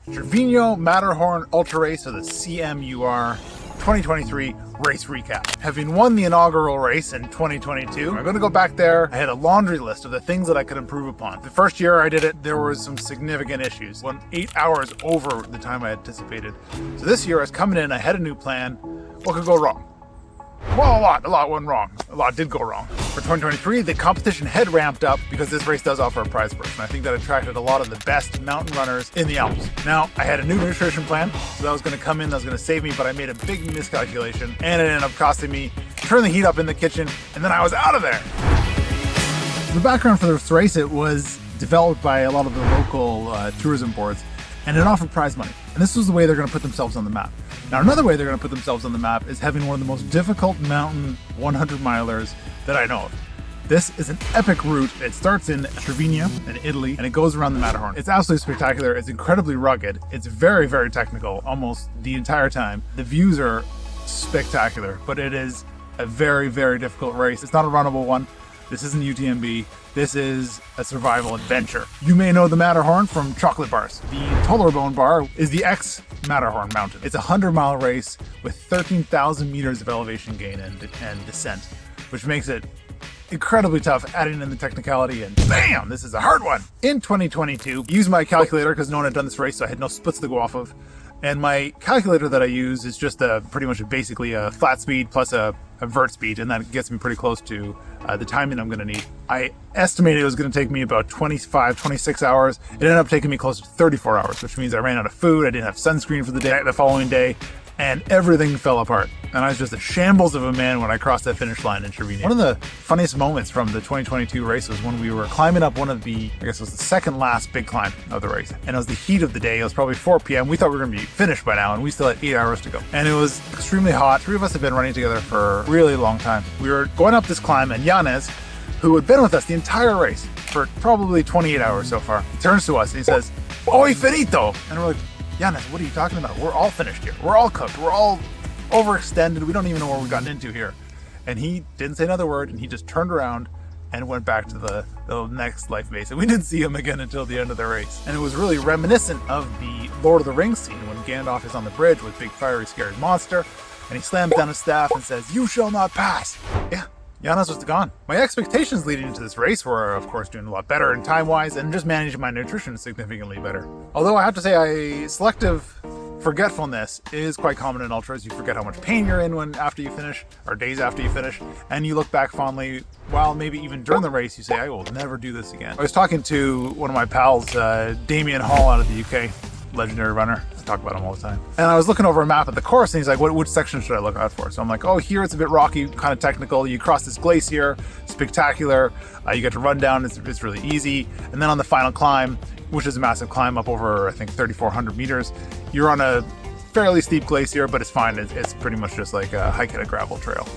Cervino Matterhorn Ultra Race, or the CMUR 2023 race recap. Having won the inaugural race in 2022, I'm going to go back there. I had a laundry list of the things that I could improve upon. The first year I did it, there was some significant issues. Went 8 hours over the time I anticipated. So this year I was coming in, I had a new plan. What could go wrong? Well, a lot went wrong. A lot did go wrong. For 2023, the competition had ramped up because this race does offer a prize purse, and I think that attracted a lot of the best mountain runners in the Alps. Now, I had a new nutrition plan, so that was going to come in, that was going to save me, but I made a big miscalculation, and it ended up costing me to turn the heat up in the kitchen, and then I was out of there. The background for this race, it was developed by a lot of the local tourism boards, and it offered prize money. And this was the way they're going to put themselves on the map. Now, another way they're going to put themselves on the map is having one of the most difficult mountain 100-milers that I know of. This is an epic route. It starts in Cervino in Italy, and it goes around the Matterhorn. It's absolutely spectacular. It's incredibly rugged. It's very, very technical almost the entire time. The views are spectacular, but it is a very, very difficult race. It's not a runnable one. This isn't UTMB. This is a survival adventure. You may know the Matterhorn from chocolate bars. The Tollerabone bar is the ex-Matterhorn mountain. It's a 100-mile race with 13,000 meters of elevation gain and descent, which makes it incredibly tough, adding in the technicality, and bam, this is a hard one. In 2022, I used my calculator because no one had done this race, so I had no splits to go off of. And my calculator that I use is just pretty much basically a flat speed plus a vert speed, and that gets me pretty close to the timing I'm going to need. I estimated it was going to take me about 25, 26 hours. It ended up taking me close to 34 hours, which means I ran out of food, I didn't have sunscreen for the following day, and everything fell apart. And I was just a shambles of a man when I crossed that finish line in Cervino. One of the funniest moments from the 2022 race was when we were climbing up one of the, I guess it was the second last big climb of the race. And it was the heat of the day. It was probably 4 p.m. We thought we were going to be finished by now, and we still had 8 hours to go. And it was extremely hot. 3 of us had been running together for a really long time. We were going up this climb, and Yanez, who had been with us the entire race for probably 28 hours so far, he turns to us and he says, "Hoy finito!" And we're like, "Yanez, what are you talking about? We're all finished here. We're all cooked. We're all overextended. We don't even know what we've gotten into here." And he didn't say another word, and he just turned around and went back to the next life base. And we didn't see him again until the end of the race. And it was really reminiscent of the Lord of the Rings scene when Gandalf is on the bridge with big fiery scary monster, and he slams down his staff and says, "You shall not pass." Yeah. Yanez was gone. My expectations leading into this race were, of course, doing a lot better in time-wise and just managing my nutrition significantly better. Although I have to say, selective forgetfulness is quite common in ultras. You forget how much pain you're in after you finish, or days after you finish, and you look back fondly, while maybe even during the race, you say, "I will never do this again." I was talking to one of my pals, Damien Hall out of the UK, legendary runner. I talk about him all the time. And I was looking over a map of the course, and he's like, which section should I look out for? So I'm like, oh, here it's a bit rocky, kind of technical. You cross this glacier, spectacular. You get to run down, it's really easy. And then on the final climb, which is a massive climb up over, I think, 3,400 meters, you're on a fairly steep glacier, but it's fine. It's pretty much just like a hike at a gravel trail.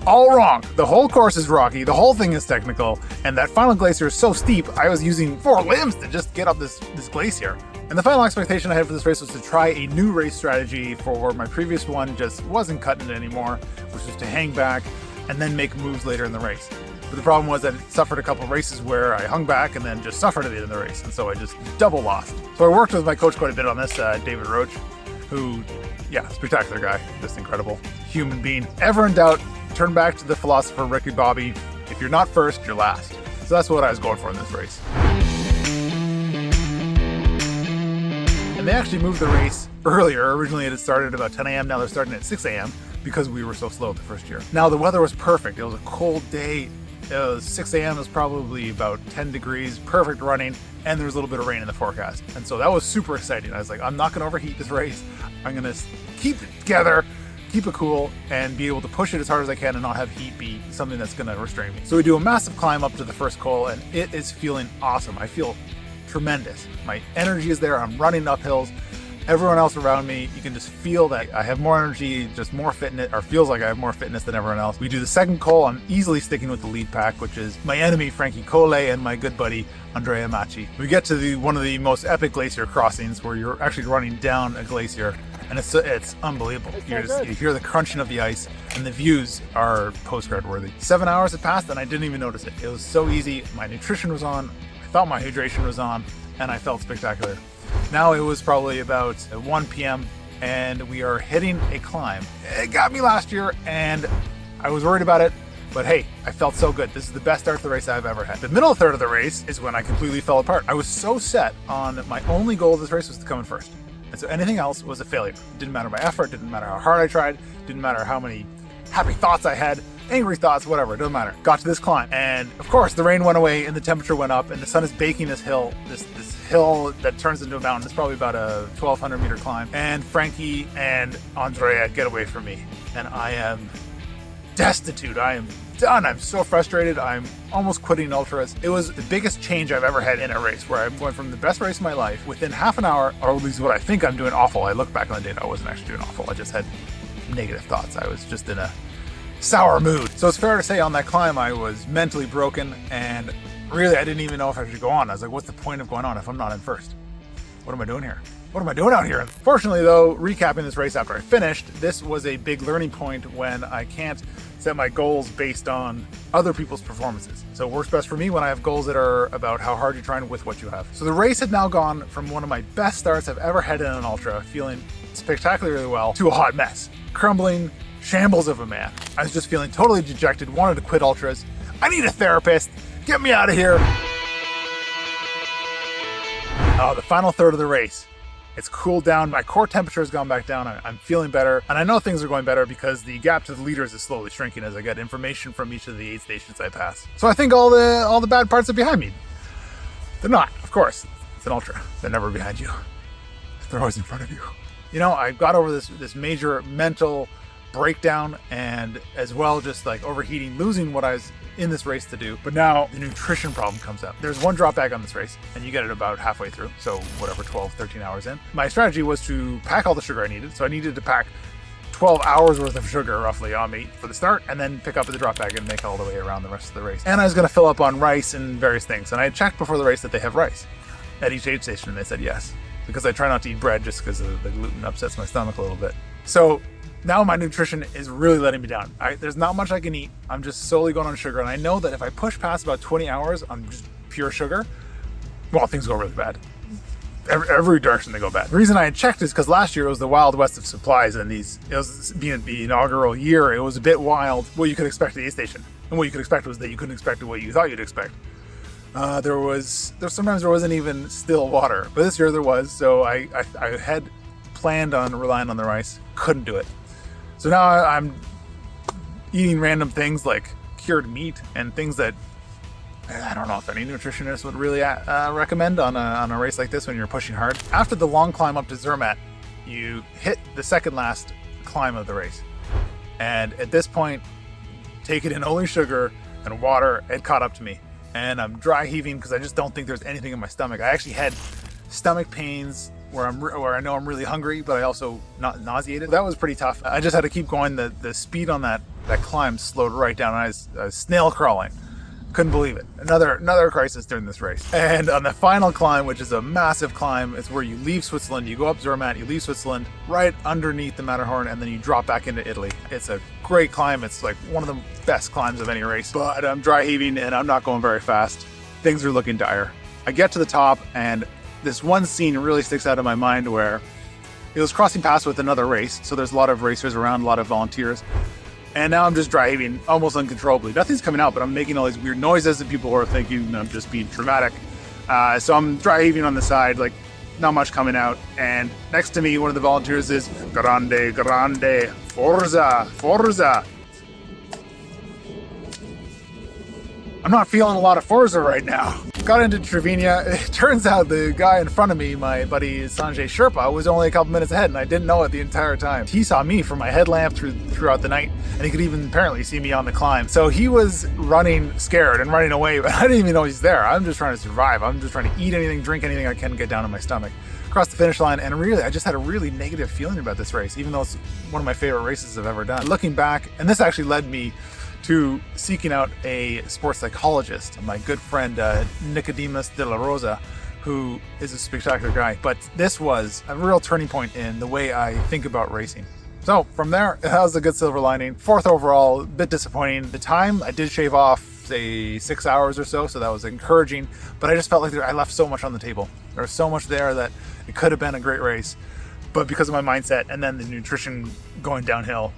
All wrong. The whole course is rocky, the whole thing is technical, and that final glacier is so steep, I was using 4 limbs to just get up this glacier. And the final expectation I had for this race was to try a new race strategy, for my previous one just wasn't cutting it anymore, which was to hang back and then make moves later in the race. But the problem was that it suffered a couple of races where I hung back and then just suffered at the end of the race, and so I just double lost. So I worked with my coach quite a bit on this, David Roach, who, yeah, spectacular guy, just incredible human being. Ever in doubt, turn back to the philosopher Ricky Bobby. If you're not first, you're last. So that's what I was going for in this race. And they actually moved the race earlier. Originally it had started about 10 a.m. Now they're starting at 6 a.m. because we were so slow the first year. Now the weather was perfect. It was a cold day. It was 6 a.m. It was probably about 10 degrees, perfect running, and there was a little bit of rain in the forecast. And so that was super exciting. I was like, I'm not going to overheat this race. I'm going to keep it together, keep it cool, and be able to push it as hard as I can and not have heat be something that's going to restrain me. So we do a massive climb up to the first col, and it is feeling awesome. I feel tremendous. My energy is there. I'm running up hills. Everyone else around me, you can just feel that I have more energy, just more fitness, or feels like I have more fitness than everyone else. We do the second col. I'm easily sticking with the lead pack, which is my enemy, Frankie Cole, and my good buddy, Andrea Macchi. We get to one of the most epic glacier crossings where you're actually running down a glacier, and it's unbelievable. You hear the crunching of the ice, and the views are postcard worthy. 7 hours had passed, and I didn't even notice it. It was so easy. My nutrition was on. I thought my hydration was on, and I felt spectacular. Now it was probably about 1 p.m. and we are hitting a climb. It got me last year and I was worried about it, but hey, I felt so good. This is the best start to the race I've ever had. The middle third of the race is when I completely fell apart. I was so set on my only goal of this race was to come in first. And so anything else was a failure. It didn't matter my effort, didn't matter how hard I tried, didn't matter how many happy thoughts I had, angry thoughts, whatever, it doesn't matter. Got to this climb, and of course the rain went away and the temperature went up and the sun is baking this hill, this hill that turns into a mountain. It's probably about a 1,200 meter climb. And Frankie and Andrea get away from me. And I am destitute. I am done. I'm so frustrated. I'm almost quitting ultras. It was the biggest change I've ever had in a race, where I'm going from the best race of my life within half an hour, or at least what I think I'm doing awful. I look back on the data, I wasn't actually doing awful. I just had negative thoughts. I was just in a sour mood. So it's fair to say on that climb I was mentally broken, and really I didn't even know if I should go on. I was like, what's the point of going on if I'm not in first? What am I doing here? What am I doing out here? Fortunately though, recapping this race after I finished, this was a big learning point when I can't set my goals based on other people's performances. So it works best for me when I have goals that are about how hard you're trying with what you have. So the race had now gone from one of my best starts I've ever had in an ultra, feeling spectacularly well, to a hot mess. Crumbling shambles of a man. I was just feeling totally dejected, wanted to quit ultras. I need a therapist. Get me out of here. Oh, the final third of the race. It's cooled down. My core temperature has gone back down. I'm feeling better. And I know things are going better because the gap to the leaders is slowly shrinking as I get information from each of the 8 stations I pass. So I think all the bad parts are behind me. They're not, of course. It's an ultra. They're never behind you. They're always in front of you. You know, I got over this major mental breakdown, and as well just like overheating, losing what I was in this race to do. But now the nutrition problem comes up. There's one drop bag on this race and you get it about halfway through, so whatever, 12 13 hours in. My strategy was to pack all the sugar I needed, so I needed to pack 12 hours worth of sugar roughly on me for the start, and then pick up the drop bag and make it all the way around the rest of the race. And I was going to fill up on rice and various things, and I had checked before the race that they have rice at each aid station, and they said yes, because I try not to eat bread just because the gluten upsets my stomach a little bit. So now my nutrition is really letting me down. There's not much I can eat. I'm just solely going on sugar. And I know that if I push past about 20 hours on just pure sugar, well, things go really bad. Every direction they go bad. The reason I had checked is because last year it was the Wild West of supplies, and it was being the inaugural year, it was a bit wild what you could expect at the aid station. And what you could expect was that you couldn't expect what you thought you'd expect. Sometimes there wasn't even still water, but this year there was, so I had planned on relying on the rice, couldn't do it. So now I'm eating random things like cured meat and things that I don't know if any nutritionist would really recommend on a race like this when you're pushing hard. After the long climb up to Zermatt, you hit the second last climb of the race. And at this point, taking in only sugar and water had caught up to me. And I'm dry heaving because I just don't think there's anything in my stomach. I actually had stomach pains where I know I'm really hungry, but I also not nauseated. That was pretty tough. I just had to keep going. The speed on that climb slowed right down. I was snail crawling. Couldn't believe it. Another crisis during this race. And on the final climb, which is a massive climb, it's where you leave Switzerland, you go up Zermatt, you leave Switzerland, right underneath the Matterhorn, and then you drop back into Italy. It's a great climb. It's like one of the best climbs of any race. But I'm dry heaving and I'm not going very fast. Things are looking dire. I get to the top, and this one scene really sticks out in my mind where it was crossing paths with another race. So there's a lot of racers around, a lot of volunteers. And now I'm just dry heaving almost uncontrollably. Nothing's coming out, but I'm making all these weird noises and people are thinking I'm just being dramatic. So I'm dry heaving on the side, like not much coming out. And next to me, one of the volunteers is grande, grande, forza, forza. I'm not feeling a lot of forza right now. Got into Cervino. It turns out the guy in front of me, my buddy Sanjay Sherpa, was only a couple minutes ahead, and I didn't know it the entire time. He saw me from my headlamp throughout the night, and he could even apparently see me on the climb. So he was running scared and running away, but I didn't even know he's there. I'm just trying to survive. I'm just trying to eat anything, drink anything I can get down in my stomach. Across the finish line, and really, I just had a really negative feeling about this race, even though it's one of my favorite races I've ever done. Looking back, and this actually led me to seeking out a sports psychologist, my good friend Nicodemus de la Rosa, who is a spectacular guy. But this was a real turning point in the way I think about racing. So from there, it has a good silver lining. 4th overall, a bit disappointing. The time, I did shave off say 6 hours or so. So that was encouraging, but I just felt like I left so much on the table. There was so much there that it could have been a great race, but because of my mindset and then the nutrition going downhill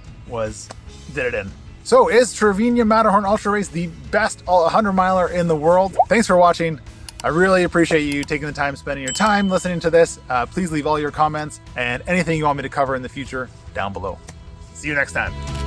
did it in. So is Cervino Matterhorn Ultra Race the best 100 miler in the world? Thanks for watching. I really appreciate you taking the time, spending your time listening to this. Please leave all your comments and anything you want me to cover in the future down below. See you next time.